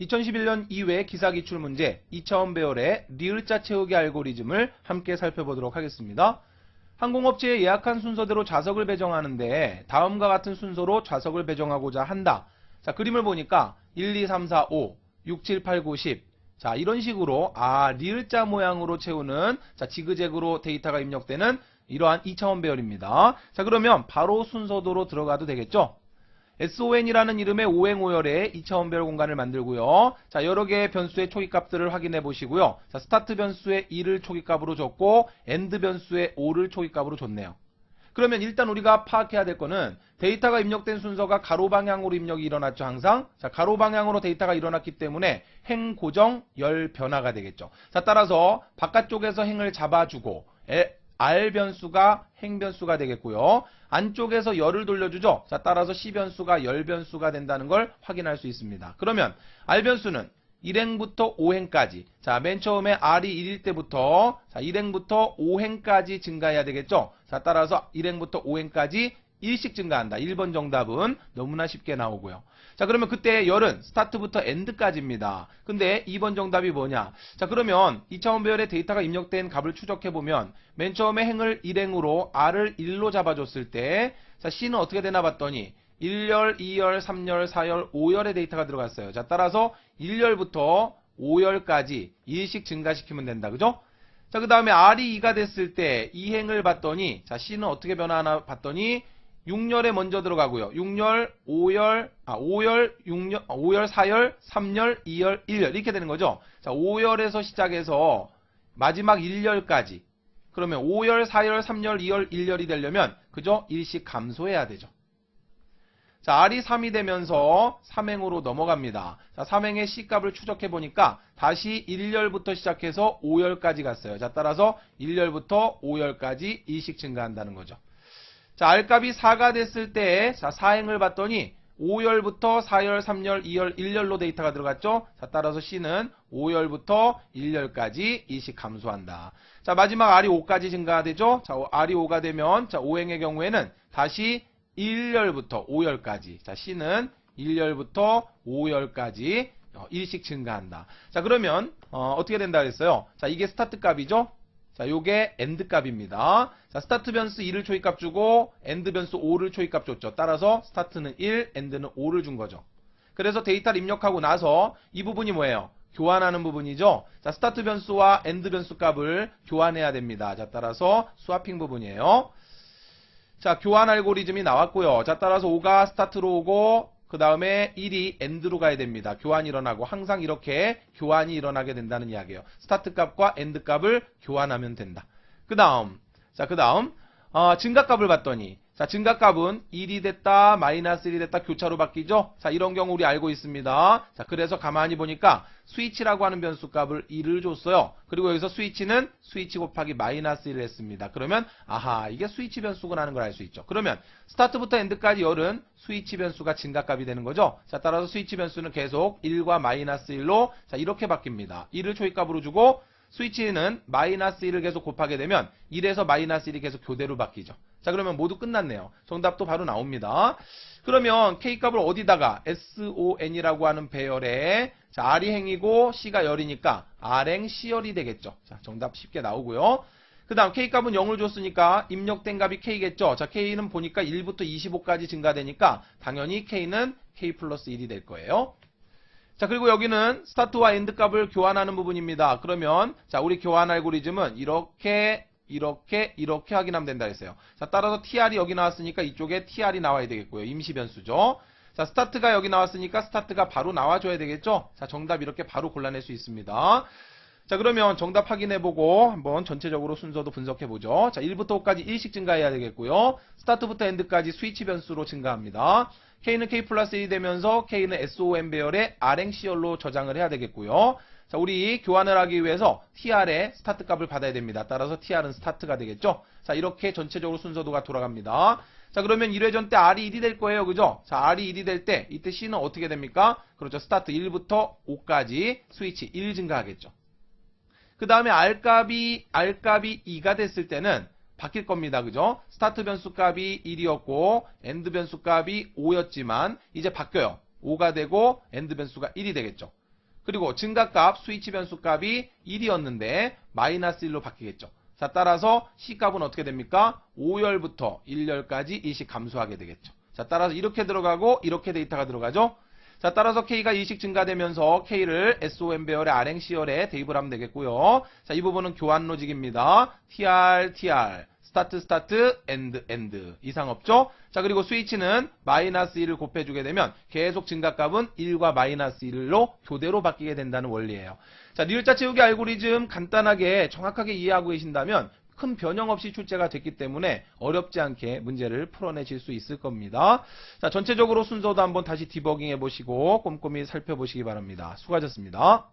2011년 이외 기사 기출 문제 2차원 배열의 리을자 채우기 알고리즘을 함께 살펴보도록 하겠습니다. 항공업체에 예약한 순서대로 좌석을 배정하는데 다음과 같은 순서로 좌석을 배정하고자 한다. 자, 그림을 보니까 1, 2, 3, 4, 5, 6, 7, 8, 9, 10. 자, 이런 식으로 리을자 모양으로 채우는 지그재그로 데이터가 입력되는 이러한 2차원 배열입니다. 자, 그러면 바로 순서도로 들어가도 되겠죠? SON이라는 이름의 오행오열의 2차원 배열 공간을 만들고요. 자, 여러 개의 변수의 초기값들을 확인해 보시고요. 자, 스타트 변수의 2를 초기값으로 줬고 엔드 변수의 5를 초기값으로 줬네요. 그러면 일단 우리가 파악해야 될 거는 데이터가 입력된 순서가 가로 방향으로 입력이 일어났죠, 항상. 자, 가로 방향으로 데이터가 일어났기 때문에 행 고정, 열 변화가 되겠죠. 자, 따라서 바깥쪽에서 행을 잡아주고 R 변수가 행 변수가 되겠고요. 안쪽에서 열을 돌려주죠. 자, 따라서 C 변수가 열 변수가 된다는 걸 확인할 수 있습니다. 그러면 R 변수는 1행부터 5행까지. 자, 맨 처음에 R이 1일 때부터 1행부터 5행까지 증가해야 되겠죠. 자, 따라서 1행부터 5행까지 1씩 증가한다. 1번 정답은 너무나 쉽게 나오고요. 자, 그러면 그때 열은 스타트부터 엔드까지입니다. 근데 2번 정답이 뭐냐? 자, 그러면 2차원 배열의 데이터가 입력된 값을 추적해보면 맨 처음에 행을 1행으로 R을 1로 잡아줬을 때 자, C는 어떻게 되나 봤더니 1열, 2열, 3열, 4열, 5열의 데이터가 들어갔어요. 자, 따라서 1열부터 5열까지 1씩 증가시키면 된다. 그죠? 자, 그 다음에 R이 2가 됐을 때 2행을 봤더니 자, C는 어떻게 변화하나 봤더니 6열에 먼저 들어가고요. 6열, 5열, 5열, 4열, 3열, 2열, 1열 이렇게 되는 거죠. 자, 5열에서 시작해서 마지막 1열까지. 그러면 5열, 4열, 3열, 2열, 1열이 되려면 그죠? 1씩 감소해야 되죠. 자, R이 3이 되면서 3행으로 넘어갑니다. 자, 3행의 C값을 추적해보니까 다시 1열부터 시작해서 5열까지 갔어요. 자, 따라서 1열부터 5열까지 2씩 증가한다는 거죠. 자, R값이 4가 됐을 때, 자, 4행을 봤더니 5열부터 4열, 3열, 2열, 1열로 데이터가 들어갔죠? 자, 따라서 C는 5열부터 1열까지 2씩 감소한다. 자, 마지막 R이 5까지 증가되죠? 자, R이 5가 되면, 자, 5행의 경우에는 다시 1열부터 5열까지. 자, C는 1열부터 5열까지 1씩 증가한다. 자, 그러면, 어떻게 된다 그랬어요? 자, 이게 스타트 값이죠? 자, 요게 엔드 값입니다. 자, 스타트 변수 2를 초기값 주고 엔드 변수 5를 초기값 줬죠. 따라서 스타트는 1, 엔드는 5를 준 거죠. 그래서 데이터를 입력하고 나서 이 부분이 뭐예요? 교환하는 부분이죠. 자, 스타트 변수와 엔드 변수 값을 교환해야 됩니다. 자, 따라서 스와핑 부분이에요. 자, 교환 알고리즘이 나왔고요. 자, 따라서 5가 스타트로 오고 그 다음에 1이 엔드로 가야 됩니다. 교환이 일어나고 항상 이렇게 교환이 일어나게 된다는 이야기예요. 스타트 값과 엔드 값을 교환하면 된다. 그 다음 증가값을 봤더니 자, 증가값은 1이 됐다, 마이너스 1이 됐다, 교차로 바뀌죠? 자, 이런 경우 우리 알고 있습니다. 자, 그래서 가만히 보니까 스위치라고 하는 변수 값을 1을 줬어요. 그리고 여기서 스위치는 스위치 곱하기 마이너스 1을 했습니다. 그러면, 아하, 이게 스위치 변수구나 하는 걸 알 수 있죠. 그러면, 스타트부터 엔드까지 열은 스위치 변수가 증가값이 되는 거죠? 자, 따라서 스위치 변수는 계속 1과 마이너스 1로, 자, 이렇게 바뀝니다. 1을 초기값으로 주고, 스위치는 마이너스 1을 계속 곱하게 되면 1에서 마이너스 1이 계속 교대로 바뀌죠. 자, 그러면 모두 끝났네요. 정답도 바로 나옵니다. 그러면 K값을 어디다가 SON이라고 하는 배열에 자, R이 행이고 C가 열이니까 R행 C열이 되겠죠. 자, 정답 쉽게 나오고요. 그 다음 K값은 0을 줬으니까 입력된 값이 K겠죠. 자, K는 보니까 1부터 25까지 증가되니까 당연히 K는 K 플러스 1이 될 거예요. 자, 그리고 여기는 스타트와 엔드 값을 교환하는 부분입니다. 그러면 자, 우리 교환 알고리즘은 이렇게 확인하면 된다 했어요. 자, 따라서 TR이 여기 나왔으니까 이쪽에 TR이 나와야 되겠고요. 임시 변수죠. 자, 스타트가 여기 나왔으니까 스타트가 바로 나와줘야 되겠죠. 자, 정답 이렇게 바로 골라낼 수 있습니다. 자, 그러면 정답 확인해보고 한번 전체적으로 순서도 분석해보죠. 자, 1부터 5까지 1씩 증가해야 되겠고요. 스타트부터 엔드까지 스위치 변수로 증가합니다. K는 K 플러스 1이 되면서 K는 SON 배열의 R행 C열로 저장을 해야 되겠고요. 자, 우리 교환을 하기 위해서 TR의 스타트 값을 받아야 됩니다. 따라서 TR은 스타트가 되겠죠. 자, 이렇게 전체적으로 순서도가 돌아갑니다. 자, 그러면 1회전 때 R이 1이 될 거예요. 그죠? 자, R이 1이 될 때 이때 C는 어떻게 됩니까? 그렇죠. 스타트 1부터 5까지 스위치 1 증가하겠죠. 그 다음에 R값이 2가 됐을 때는 바뀔 겁니다. 그죠? 스타트 변수 값이 1이었고 엔드 변수 값이 5였지만 이제 바뀌어요. 5가 되고 엔드 변수가 1이 되겠죠. 그리고 증가값 스위치 변수 값이 1이었는데 마이너스 1로 바뀌겠죠. 자, 따라서 C값은 어떻게 됩니까? 5열부터 1열까지 일씩 감소하게 되겠죠. 자, 따라서 이렇게 들어가고 이렇게 데이터가 들어가죠. 자, 따라서 K가 일씩 증가되면서 K를 SOM 배열의 RN C열에 대입을 하면 되겠고요. 자, 이 부분은 교환 로직입니다. TR, 스타트, 엔드 이상 없죠? 자, 그리고 스위치는 마이너스 1을 곱해주게 되면 계속 증가값은 1과 마이너스 1로 교대로 바뀌게 된다는 원리예요. 자, 리을자 채우기 알고리즘 간단하게 정확하게 이해하고 계신다면 큰 변형 없이 출제가 됐기 때문에 어렵지 않게 문제를 풀어내실 수 있을 겁니다. 자, 전체적으로 순서도 한번 다시 디버깅 해보시고 꼼꼼히 살펴보시기 바랍니다. 수고하셨습니다.